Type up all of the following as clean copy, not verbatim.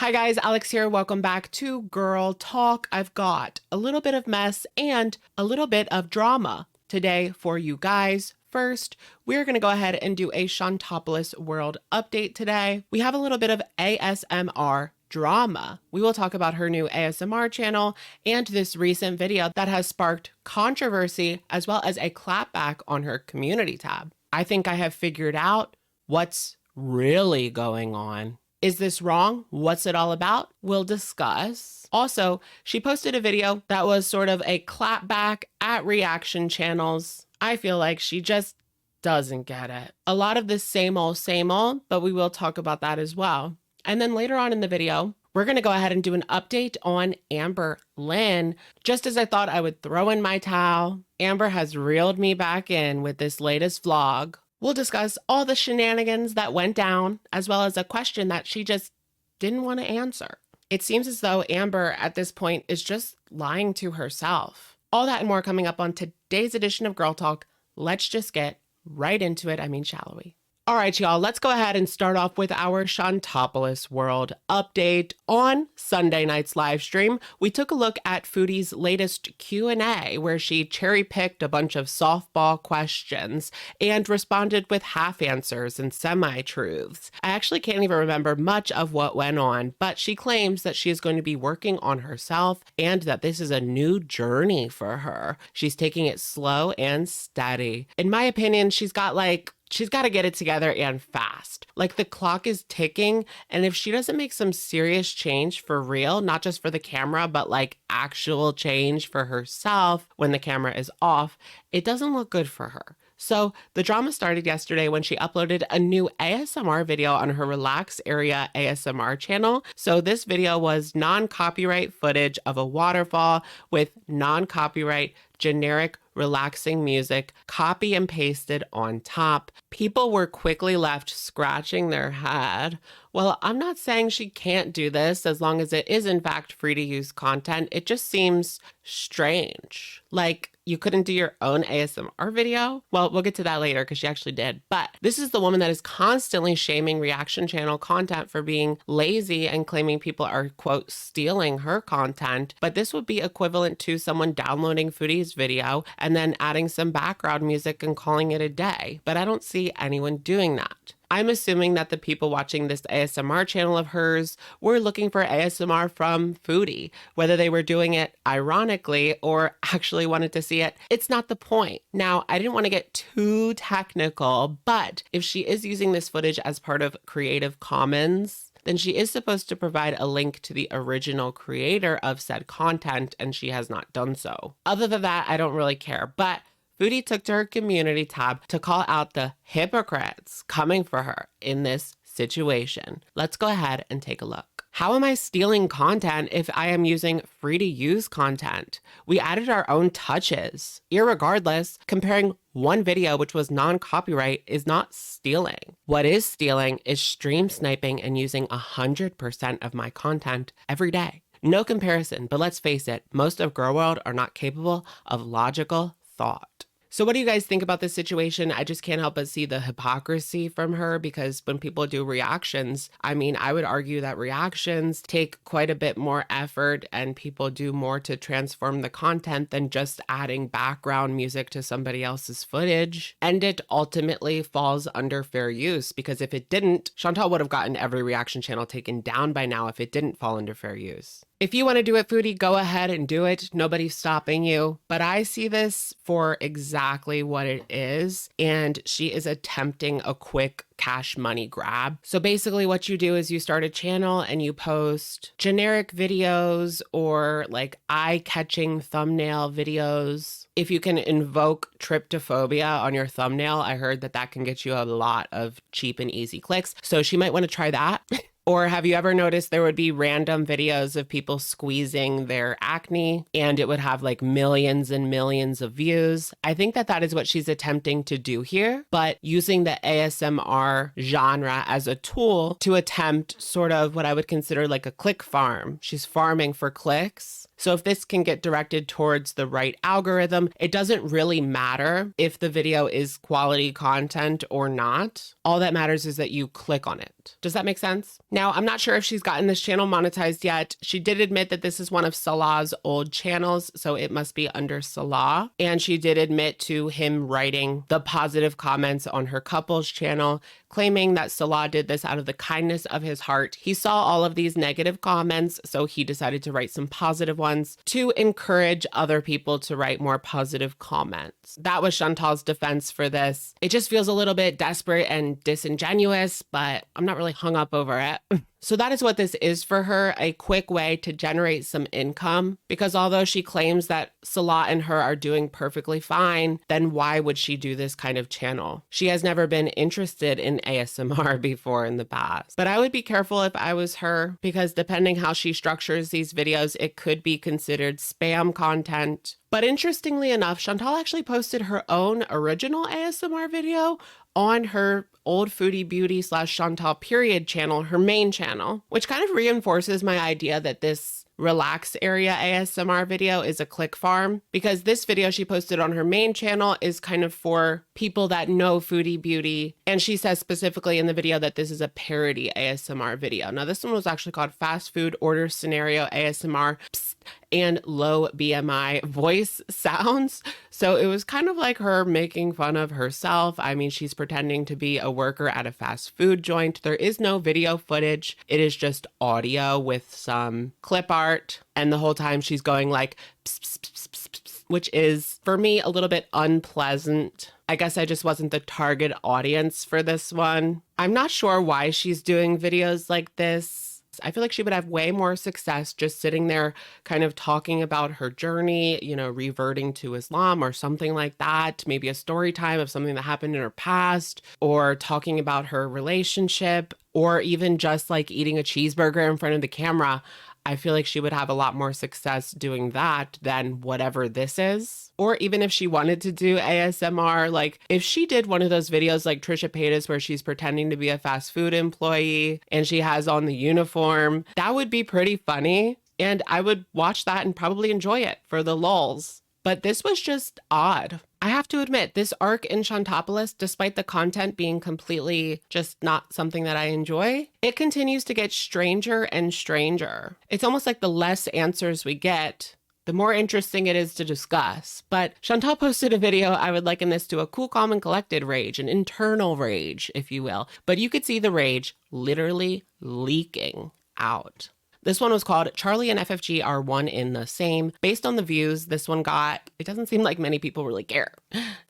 Hi guys, Alex here. Welcome back to Girl Talk. I've got a little bit of mess and a little bit of drama today for you guys. First, we're going to go ahead and do a Shantopoulos world update today. We have a little bit of ASMR drama. We will talk about her new ASMR channel and this recent video that has sparked controversy as well as a clapback on her community tab. I think I have figured out what's really going on. Is this wrong? What's it all about? We'll discuss. Also, she posted a video that was sort of a clapback at reaction channels. I feel like she just doesn't get it. A lot of the same old, but we will talk about that as well. And then later on in the video, we're going to go ahead and do an update on Amber Lynn. Just as I thought I would throw in my towel, Amber has reeled me back in with this latest vlog. We'll discuss all the shenanigans that went down, as well as a question that she just didn't want to answer. It seems as though Amber at this point is just lying to herself. All that and more coming up on today's edition of Girl Talk. Let's just get right into it. Shall we? All right, y'all, let's go ahead and start off with our Shantopoulos world update. On Sunday night's live stream, we took a look at Foodie's latest Q&A, where she cherry-picked a bunch of softball questions and responded with half answers and semi-truths. I actually can't even remember much of what went on, but she claims that she is going to be working on herself and that this is a new journey for her. She's taking it slow and steady. In my opinion, she's got to get it together and fast. Like, the clock is ticking, and if she doesn't make some serious change for real, not just for the camera, but like actual change for herself when the camera is off, it doesn't look good for her. So the drama started yesterday when she uploaded a new ASMR video on her Relax Area ASMR channel. So this video was non-copyright footage of a waterfall with non-copyright generic relaxing music copy and pasted on top. People were quickly left scratching their head. Well, I'm not saying she can't do this as long as it is in fact free to use content. It just seems strange. Like, you couldn't do your own ASMR video? Well, we'll get to that later because she actually did. But this is the woman that is constantly shaming reaction channel content for being lazy and claiming people are, quote, stealing her content. But this would be equivalent to someone downloading Foodie's video and then adding some background music and calling it a day. But I don't see anyone doing that. I'm assuming that the people watching this ASMR channel of hers were looking for ASMR from Foodie. Whether they were doing it ironically or actually wanted to see it, it's not the point. Now, I didn't want to get too technical, but if she is using this footage as part of Creative Commons, then she is supposed to provide a link to the original creator of said content, and she has not done so. Other than that, I don't really care, but Foodie took to her community tab to call out the hypocrites coming for her in this situation. Let's go ahead and take a look. How am I stealing content if I am using free to use content? We added our own touches. Irregardless, comparing one video which was non-copyright is not stealing. What is stealing is stream sniping and using 100% of my content every day. No comparison, but let's face it, most of Girl World are not capable of logical thought. So what do you guys think about this situation? I just can't help but see the hypocrisy from her, because when people do reactions, I would argue that reactions take quite a bit more effort and people do more to transform the content than just adding background music to somebody else's footage. And it ultimately falls under fair use, because if it didn't, Chantal would have gotten every reaction channel taken down by now if it didn't fall under fair use. If you want to do it, Foodie, go ahead and do it. Nobody's stopping you. But I see this for exactly what it is. And she is attempting a quick cash money grab. So basically what you do is you start a channel and you post generic videos or like eye-catching thumbnail videos. If you can invoke tryptophobia on your thumbnail, I heard that that can get you a lot of cheap and easy clicks. So she might want to try that. Or have you ever noticed there would be random videos of people squeezing their acne and it would have like millions and millions of views? I think that that is what she's attempting to do here, but using the ASMR genre as a tool to attempt sort of what I would consider like a click farm. She's farming for clicks. So if this can get directed towards the right algorithm, it doesn't really matter if the video is quality content or not. All that matters is that you click on it. Does that make sense? Now, I'm not sure if she's gotten this channel monetized yet. She did admit that this is one of Salah's old channels, so it must be under Salah. And she did admit to him writing the positive comments on her couples channel, claiming that Salah did this out of the kindness of his heart. He saw all of these negative comments, so he decided to write some positive ones to encourage other people to write more positive comments. That was Chantal's defense for this. It just feels a little bit desperate and disingenuous, but I'm not really hung up over it. So that is what this is for her, a quick way to generate some income, because although she claims that Salah and her are doing perfectly fine, then why would she do this kind of channel? She has never been interested in ASMR before in the past. But I would be careful if I was her, because depending how she structures these videos, it could be considered spam content. But interestingly enough, Chantal actually posted her own original ASMR video on her old Foodie Beauty / Chantal period channel, her main channel, which kind of reinforces my idea that this relax area ASMR video is a click farm, because this video she posted on her main channel is kind of for people that know Foodie Beauty. And she says specifically in the video that this is a parody ASMR video. Now, this one was actually called Fast Food Order Scenario ASMR. Psst, and low BMI voice sounds. So it was kind of like her making fun of herself. I mean, she's pretending to be a worker at a fast food joint. There is no video footage. It is just audio with some clip art. And the whole time she's going like, pss, pss, pss, pss, pss, which is for me a little bit unpleasant. I guess I just wasn't the target audience for this one. I'm not sure why she's doing videos like this. I feel like she would have way more success just sitting there kind of talking about her journey, you know, reverting to Islam or something like that. Maybe a story time of something that happened in her past, or talking about her relationship, or even just like eating a cheeseburger in front of the camera. I feel like she would have a lot more success doing that than whatever this is. Or even if she wanted to do ASMR, like if she did one of those videos like Trisha Paytas where she's pretending to be a fast food employee and she has on the uniform, that would be pretty funny. And I would watch that and probably enjoy it for the lulz. But this was just odd. I have to admit, this arc in Shantopolis, despite the content being completely just not something that I enjoy, it continues to get stranger and stranger. It's almost like the less answers we get, the more interesting it is to discuss. But Chantal posted a video. I would liken this to a cool, calm, and collected rage, an internal rage, if you will. But you could see the rage literally leaking out. This one was called Charlie and FFG Are One in the Same. Based on the views this one got, it doesn't seem like many people really care.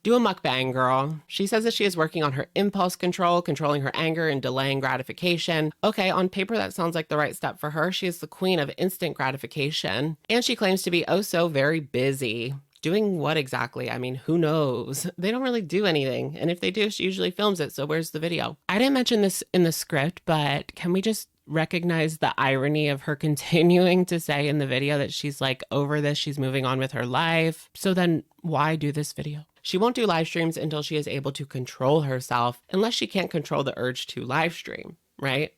Do a mukbang, girl. She says that she is working on her impulse control, controlling her anger and delaying gratification. Okay, on paper that sounds like the right step for her. She is the queen of instant gratification. And she claims to be oh so very busy. Doing what exactly? I mean, who knows? They don't really do anything. And if they do, she usually films it. So where's the video? I didn't mention this in the script, but can we just recognize the irony of her continuing to say in the video that she's like over this, she's moving on with her life? So then why do this video? She won't do live streams until she is able to control herself, unless she can't control the urge to live stream, right?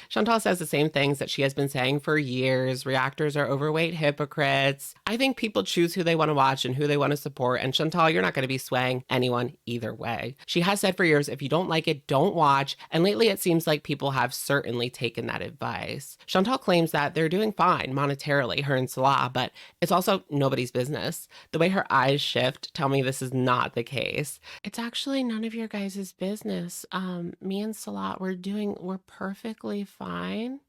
Chantal says the same things that she has been saying for years. Reactors are overweight hypocrites. I think people choose who they want to watch and who they want to support. And Chantal, you're not going to be swaying anyone either way. She has said for years, if you don't like it, don't watch. And lately it seems like people have certainly taken that advice. Chantal claims that they're doing fine monetarily, her and Salah, but it's also nobody's business. The way her eyes shift tell me this is not the case. It's actually none of your guys' business. Me and Salah, we're perfectly fine.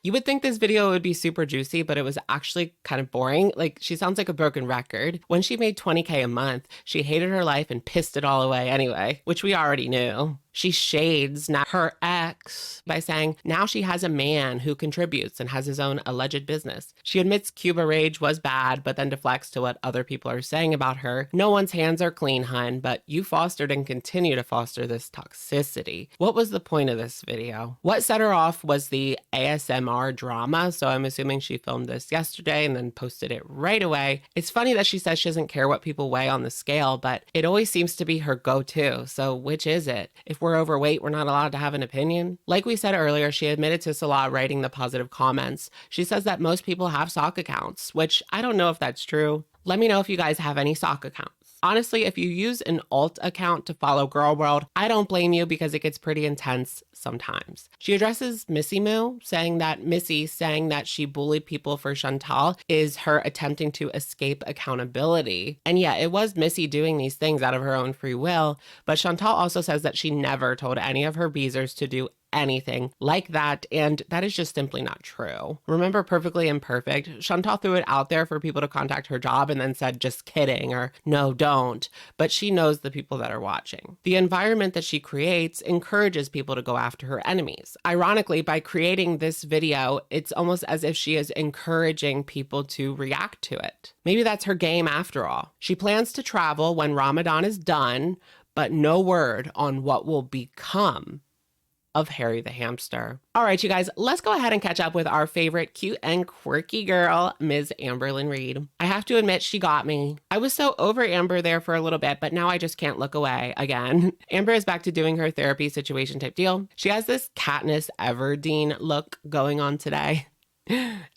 You would think this video would be super juicy, but it was actually kind of boring. Like, she sounds like a broken record. When she made 20K a month, she hated her life and pissed it all away anyway, which we already knew. She shades now her ex by saying now she has a man who contributes and has his own alleged business. She admits Cuba Rage was bad, but then deflects to what other people are saying about her. No one's hands are clean, hun, but you fostered and continue to foster this toxicity. What was the point of this video? What set her off was the ASMR drama, so I'm assuming she filmed this yesterday and then posted it right away. It's funny that she says she doesn't care what people weigh on the scale, but it always seems to be her go-to. So which is it? If we're overweight, we're not allowed to have an opinion? Like we said earlier, she admitted to Salah writing the positive comments. She says that most people have sock accounts, which I don't know if that's true. Let me know if you guys have any sock accounts. Honestly, if you use an alt account to follow Girl World, I don't blame you because it gets pretty intense sometimes. She addresses Missy Moo, saying that she bullied people for Chantal is her attempting to escape accountability. And yeah, it was Missy doing these things out of her own free will, but Chantal also says that she never told any of her beezers to do anything like that, and that is just simply not true. Remember Perfectly Imperfect? Chantal threw it out there for people to contact her job and then said, just kidding, or no, don't. But she knows the people that are watching. The environment that she creates encourages people to go after her enemies. Ironically, by creating this video, it's almost as if she is encouraging people to react to it. Maybe that's her game after all. She plans to travel when Ramadan is done, but no word on what will become of Harry the hamster. All right, you guys, let's go ahead and catch up with our favorite cute and quirky girl, Ms. Amberlynn Reid. I have to admit, she got me. I was so over Amber there for a little bit, but now I just can't look away again. Amber is back to doing her therapy situation type deal. She has this Katniss Everdeen look going on today.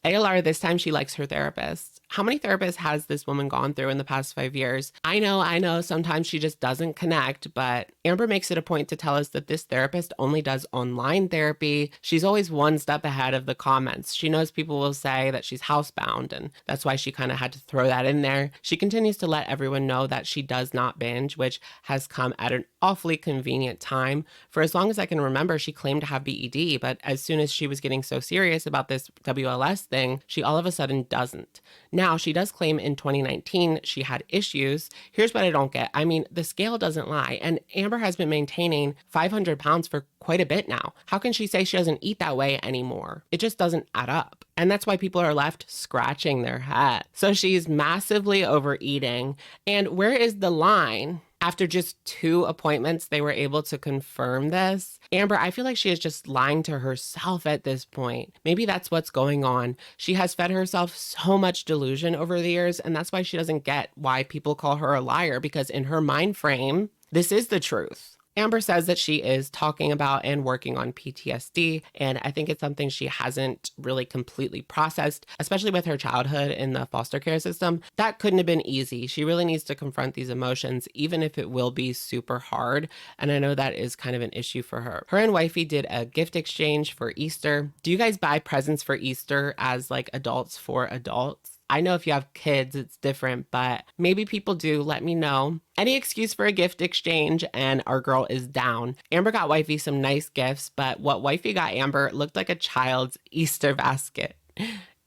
ALR, this time she likes her therapist. How many therapists has this woman gone through in the past 5 years? I know, sometimes she just doesn't connect, but Amber makes it a point to tell us that this therapist only does online therapy. She's always one step ahead of the comments. She knows people will say that she's housebound, and that's why she kind of had to throw that in there. She continues to let everyone know that she does not binge, which has come at an awfully convenient time. For as long as I can remember, she claimed to have BED, but as soon as she was getting so serious about this WLS thing, she all of a sudden doesn't. Now, she does claim in 2019 she had issues. Here's what I don't get. I mean, the scale doesn't lie, and Amber has been maintaining 500 pounds for quite a bit now. How can she say she doesn't eat that way anymore? It just doesn't add up. And that's why people are left scratching their head. So she's massively overeating. And where is the line? After just 2 appointments, they were able to confirm this. Amber, I feel like she is just lying to herself at this point. Maybe that's what's going on. She has fed herself so much delusion over the years, and that's why she doesn't get why people call her a liar, because in her mind frame, this is the truth. Amber says that she is talking about and working on PTSD, and I think it's something she hasn't really completely processed, especially with her childhood in the foster care system. That couldn't have been easy. She really needs to confront these emotions, even if it will be super hard, and I know that is kind of an issue for her. Her and wifey did a gift exchange for Easter. Do you guys buy presents for Easter as like adults for adults? I know if you have kids, it's different, but maybe people do. Let me know. Any excuse for a gift exchange, and our girl is down. Amber got wifey some nice gifts, but what wifey got Amber looked like a child's Easter basket.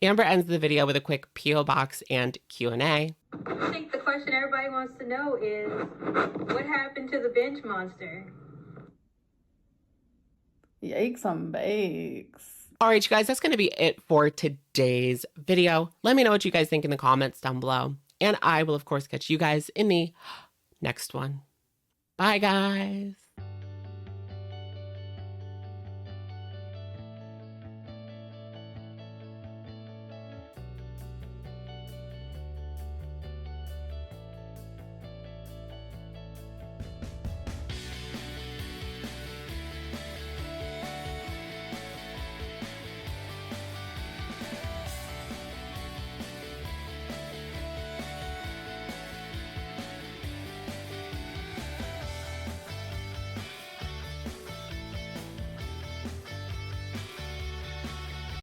Amber ends the video with a quick P.O. box and Q&A. I think the question everybody wants to know is, what happened to the bench monster? Yikes on bakes. All right, you guys, that's going to be it for today's video. Let me know what you guys think in the comments down below. And I will, of course, catch you guys in the next one. Bye, guys.